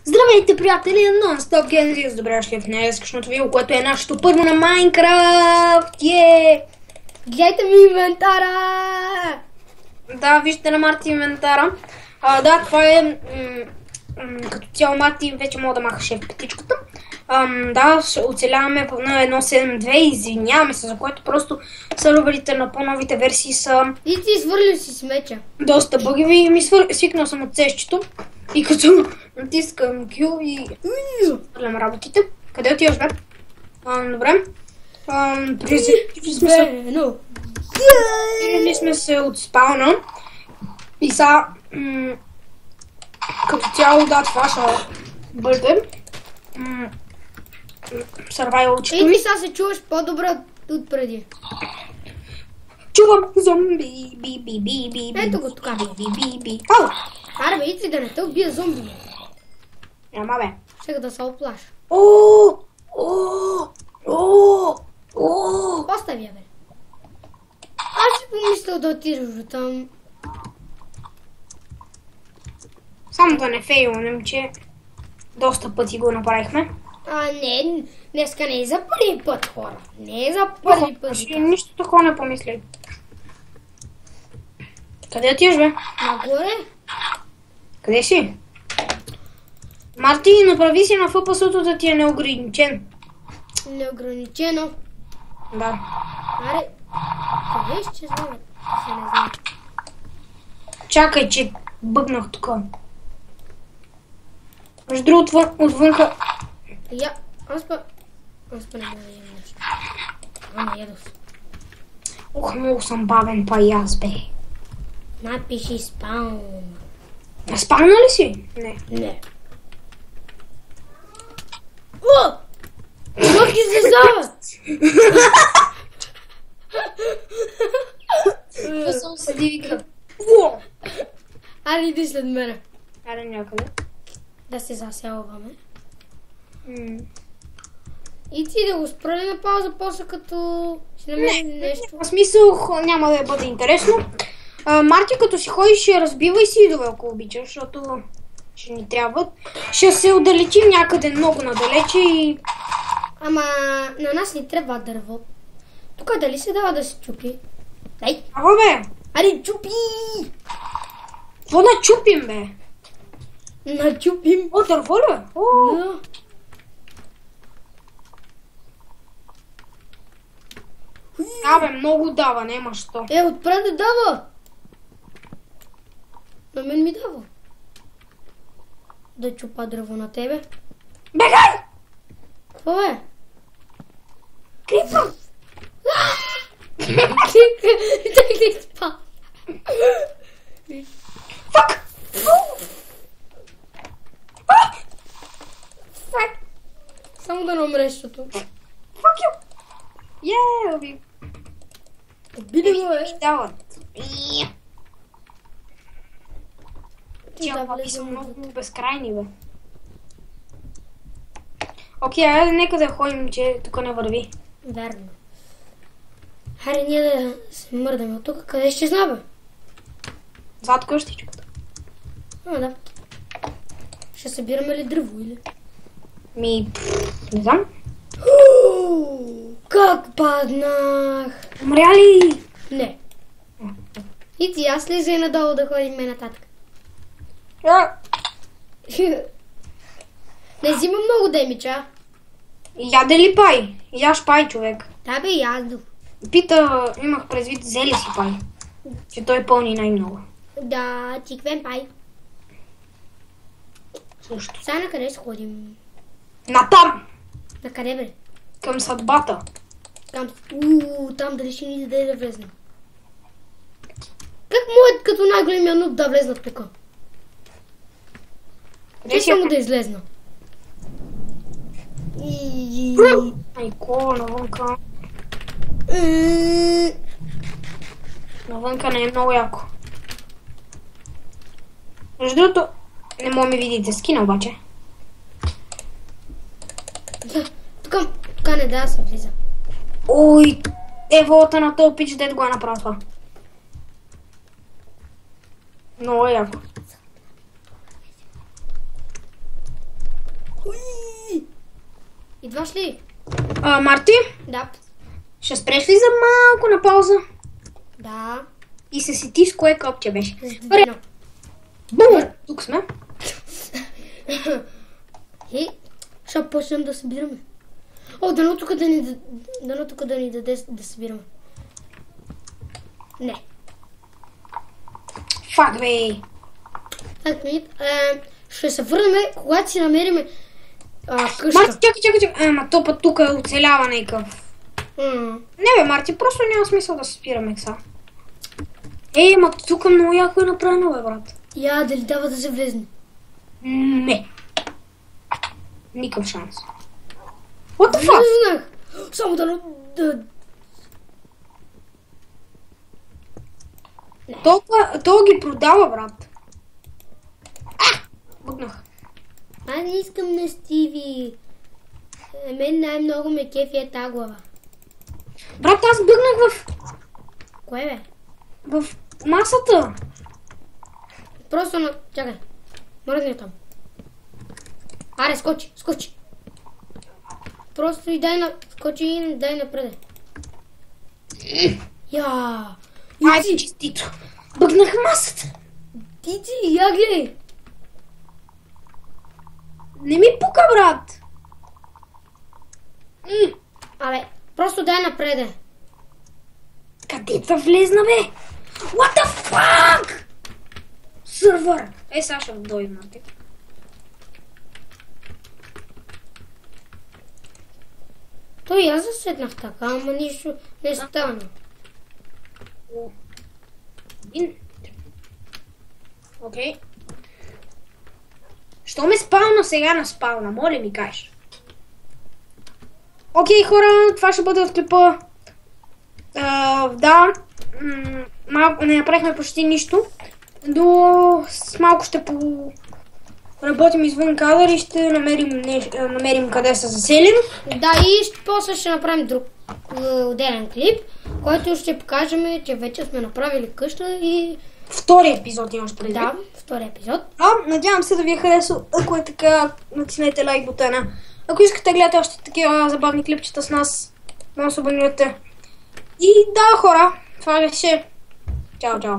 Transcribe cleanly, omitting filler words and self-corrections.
Здравейте, приятели на Non-Stop Genesis! Добре дошли в днескашното видео, което е нашето първо на Майнкрафт! Гледайте ми инвентара! Да, вижте на Марти инвентара. Да, това е като цяло Марти вече мога да маха шеф петичката. Да, оцеляваме на 1.7.2 и извиняваме се, за което просто сървърите на по-новите версии са... И ти свърли си с меча. Доста бъгиви и ми свикнал съм от сещето. И като натискам Q и свърлям работите. Къде отиваш, бе? Добре. Призирали сме се от спауна. И сега като цяло да, това ще бъде Survival 4. Ей, ти сега се чуваш по-добре от преди. Чувам зомби, би. Ето го тук. Би. Аре бе, и да не те убия зомби. Ама бе. Сега да се оплаш. Остави я, бе. Аз си помислял да отидеш до там. Само да не фейлнем, че доста пъти го направихме. Не, днеска не е за първи път, хора. Не е за първи път. Нищо такова не помисля. Къде отиваш, бе? Нагоре? Къде си? Марти, направи си на ФПС-то да ти е неограничен. Неограничено. Да. Аре, къде изчезва? Се не знам. Чакай, че бъгнах тук. Между другото, отвънка... Аз па не мога да ям нещо. Не ядох. Много съм бавен па и аз, бе. Напиши спаун. Спауна ли си? Не. О! Как излезава? Това съм седи и вика. Аре, иди след мене. Аре някъде. Да се заселваме. И ти да го спрали на пауза, после като си намерим нещо. В смисъл няма да бъде интересно. Марти, като си ходиш, разбивай сидове, ако обичаш, защото ще ни трябва. Ще се отдалечим някъде много надалече и... Ама на нас ни трябва дърво. Тук дали се дава да се чупи? Дай! Ава, бе! Аре, чупи! Какво да чупим, бе? Начупим. Дърво ли, бе? Да. Бе, много дава, нема що. Отпред да дава. На мен ми дава. Да чупа дърво на тебе. Бегай! Какво е? Крипър! Чакай, спа. Фак! Фак! Само да не умреш, защото... Фак ю! Уби. Биде го, е. Дават. Да, Папи са много безкрайни, бе. Окей, айде нека да ходим, че тук не върви. Верно. Хайде ние да се мърдаме от тук. Къде ще знае, бе? Зад къщичката. Да. Ще събираме ли дърво или? Не знам. Как паднах? Умря ли? Не. И ти, аз слизай надолу да ходим нататък. Не взима много демича. Яде ли пай? Яш пай, човек. Да бе, ядох. Пита, имах предвид, взели си пай. Че той пълни най-много. Да, тиквен пай. Също. Сега на къде ще ходим? Натам! На къде, бе? Към съдбата. Там дали ще ни даде да влезнем. Как моят като най-големия нут да влезна тук? Къде само да излезна? Айко, навънка. Навънка не е много яко. Между другото, не мога ми видите скина обаче. Тук не да се влиза. Ой, волата на този пич, дед го е направил това. Много яко. Уи! Идваш ли? Марти, Да. ще спреш ли за малко на пауза? Да. И се сети с кое копче беше. Добре. Бум! Тук сме. И ще почнем да събираме. О, дано тук да ни даде да събираме. Не. Фак, бе! Так, ще се върнем, когато си намериме къща. Марти, чакай. Ама то път тук е оцеляване и къв. Не бе, Марти, просто няма смисъл да се спираме сега. Ма тук много яко е направено, бе, брат. Я, дали дава да се влезне? Не. Никакъв шанс. What the fuck? Не знах. Само да... То ги продава, брат. Бъгнах. Аз не искам на Стиви. Мен най-много ме кефи е тази глава. Брат, аз бъгнах в Кое бе? масата. Просто на... Чакай. Мръдне там. Аре, скочи. Просто и скочи и дай напред. Я. Айде, честито. Бъгнах масата. Ти, я гледай. Не ми пука, брат. Абе, просто дай напред. Къде да влезна, бе? What the fuck? Сървър. Сега ще дойде, Марти. Той аз заседнах така, ама нищо не стана. Окей. Що ме спална сега на спална? Моля ми кажеш. Окей, хора, това ще бъде от клипа. Да, не направихме почти нищо. С малко ще работим извън кадър и ще намерим къде са заселени. Да, и после ще направим друг отделен клип, който ще покажем, че вече сме направили къща и... Втори епизод имаш преди. Да, втори епизод. Надявам се да ви е харесал. Ако е така, натиснете лайк бутона. Ако искате да гледате още такива забавни клипчета с нас, може да се абонирате. И да, хора, това беше. Чао. Чао.